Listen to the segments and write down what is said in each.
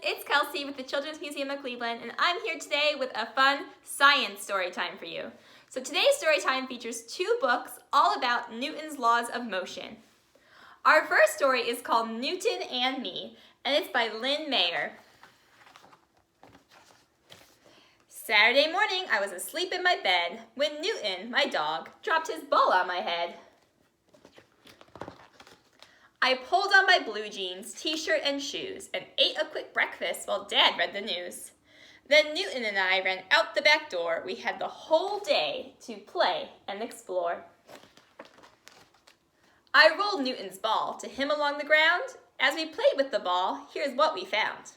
it's Kelsey with the Children's Museum of Cleveland, and I'm here today with a fun science story time for you. So today's story time features two books all about Newton's laws of motion. Our first story is called Newton and Me, and it's by Lynn Mayer. Saturday morning, I was asleep in my bed when Newton, my dog, dropped his ball on my head. I pulled on my blue jeans, t-shirt, and shoes, and ate a quick breakfast while Dad read the news. Then Newton and I ran out the back door. We had the whole day to play and explore. I rolled Newton's ball to him along the ground. As we played with the ball, here's what we found.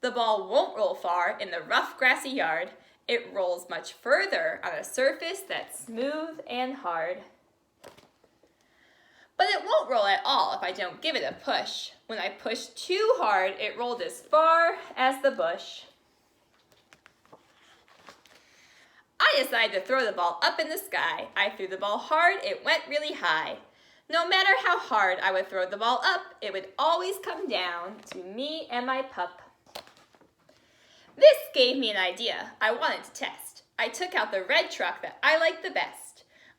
The ball won't roll far in the rough, grassy yard. It rolls much further on a surface that's smooth and hard. But it won't roll at all if I don't give it a push. When I pushed too hard, it rolled as far as the bush. I decided to throw the ball up in the sky. I threw the ball hard, it went really high. No matter how hard I would throw the ball up, it would always come down to me and my pup. This gave me an idea I wanted to test. I took out the red truck that I liked the best.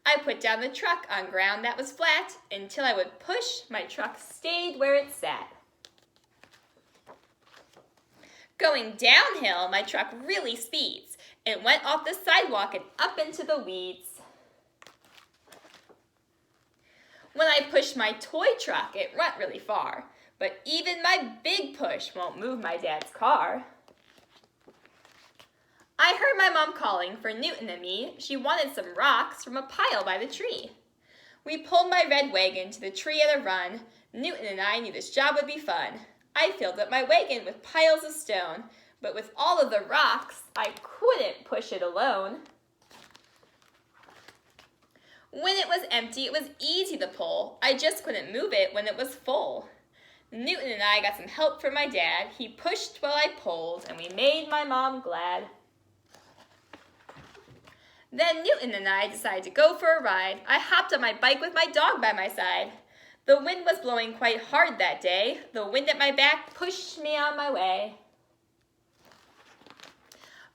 I put down the truck on ground that was flat. Until I would push, my truck stayed where it sat. Going downhill, my truck really speeds. It went off the sidewalk and up into the weeds. When I pushed my toy truck, it went really far. But even my big push won't move my dad's car. I heard my mom calling for Newton and me. She wanted some rocks from a pile by the tree. We pulled my red wagon to the tree at a run. Newton and I knew this job would be fun. I filled up my wagon with piles of stone, but with all of the rocks, I couldn't push it alone. When it was empty, it was easy to pull. I just couldn't move it when it was full. Newton and I got some help from my dad. He pushed while I pulled, and we made my mom glad. Then Newton and I decided to go for a ride. I hopped on my bike with my dog by my side. The wind was blowing quite hard that day. The wind at my back pushed me on my way.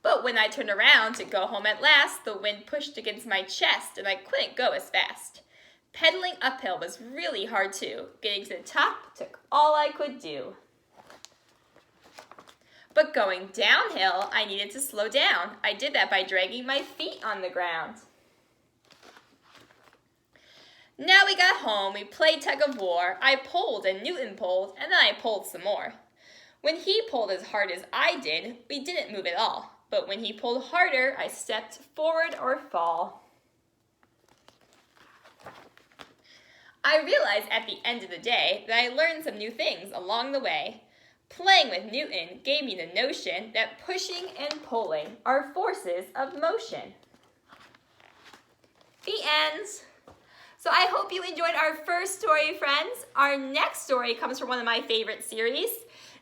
But when I turned around to go home at last, the wind pushed against my chest and I couldn't go as fast. Pedaling uphill was really hard too. Getting to the top took all I could do. But going downhill, I needed to slow down. I did that by dragging my feet on the ground. Now we got home, we played tug of war. I pulled and Newton pulled, and then I pulled some more. When he pulled as hard as I did, we didn't move at all. But when he pulled harder, I stepped forward or fall. I realized at the end of the day that I learned some new things along the way. Playing with Newton gave me the notion that pushing and pulling are forces of motion. The end. So I hope you enjoyed our first story, friends. Our next story comes from one of my favorite series.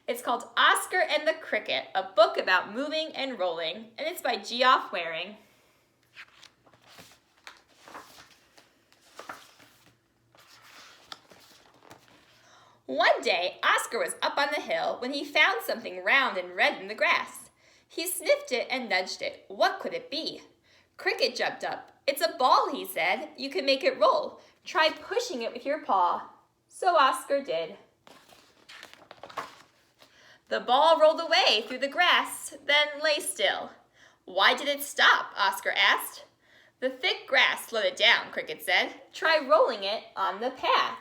It's called Oscar and the Cricket, a book about moving and rolling, and it's by Geoff Waring. One day, Oscar was up on the hill when he found something round and red in the grass. He sniffed it and nudged it. What could it be? Cricket jumped up. It's a ball, he said. You can make it roll. Try pushing it with your paw. So Oscar did. The ball rolled away through the grass, then lay still. Why did it stop? Oscar asked. The thick grass slowed it down, Cricket said. Try rolling it on the path.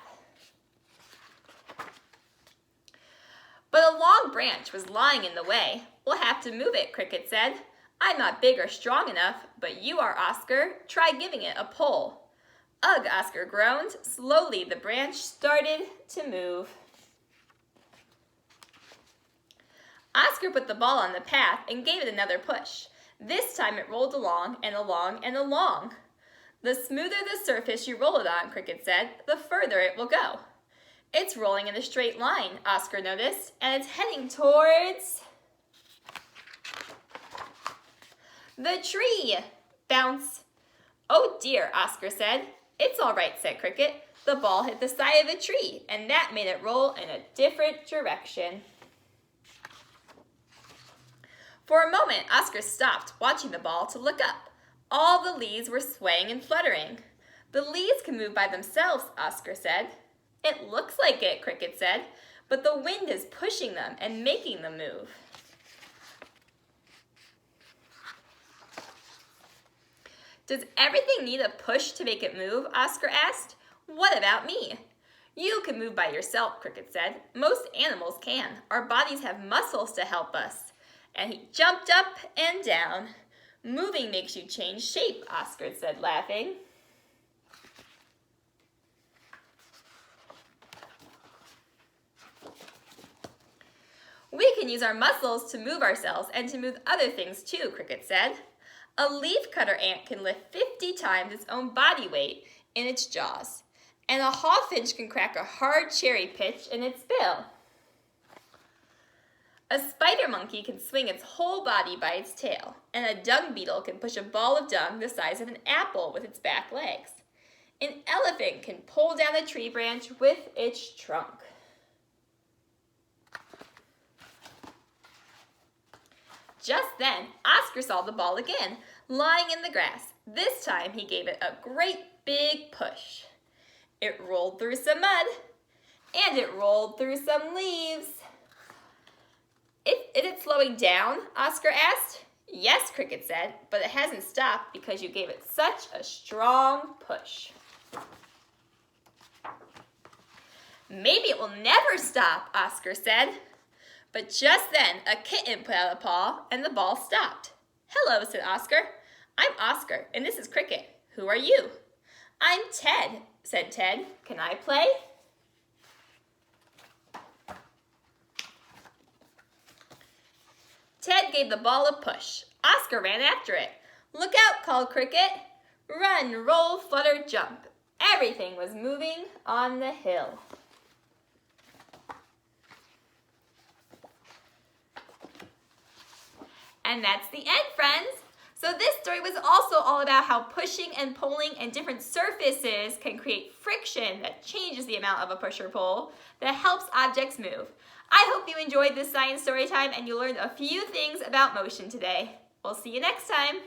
But a long branch was lying in the way. We'll have to move it, Cricket said. I'm not big or strong enough, but you are, Oscar. Try giving it a pull. Ugh, Oscar groaned. Slowly the branch started to move. Oscar put the ball on the path and gave it another push. This time it rolled along and along and along. The smoother the surface you roll it on, Cricket said, the further it will go. It's rolling in a straight line, Oscar noticed, and it's heading towards the tree. Bounce. Oh dear, Oscar said. It's all right, said Cricket. The ball hit the side of the tree, and that made it roll in a different direction. For a moment, Oscar stopped watching the ball to look up. All the leaves were swaying and fluttering. The leaves can move by themselves, Oscar said. It looks like it, Cricket said, but the wind is pushing them and making them move. Does everything need a push to make it move? Oscar asked. What about me? You can move by yourself, Cricket said. Most animals can. Our bodies have muscles to help us. And he jumped up and down. Moving makes you change shape, Oscar said, laughing. We can use our muscles to move ourselves and to move other things too, Cricket said. A leafcutter ant can lift 50 times its own body weight in its jaws. And a hawfinch can crack a hard cherry pitch in its bill. A spider monkey can swing its whole body by its tail. And a dung beetle can push a ball of dung the size of an apple with its back legs. An elephant can pull down a tree branch with its trunk. Just then, Oscar saw the ball again, lying in the grass. This time, he gave it a great big push. It rolled through some mud, and it rolled through some leaves. Is it slowing down? Oscar asked. Yes, Cricket said, but it hasn't stopped because you gave it such a strong push. Maybe it will never stop, Oscar said. But just then, a kitten put out a paw, and the ball stopped. Hello, said Oscar. I'm Oscar, and this is Cricket. Who are you? I'm Ted, said Ted. Can I play? Ted gave the ball a push. Oscar ran after it. Look out, called Cricket. Run, roll, flutter, jump. Everything was moving on the hill. And that's the end, friends. So this story was also all about how pushing and pulling and different surfaces can create friction that changes the amount of a push or pull that helps objects move. I hope you enjoyed this science story time and you learned a few things about motion today. We'll see you next time.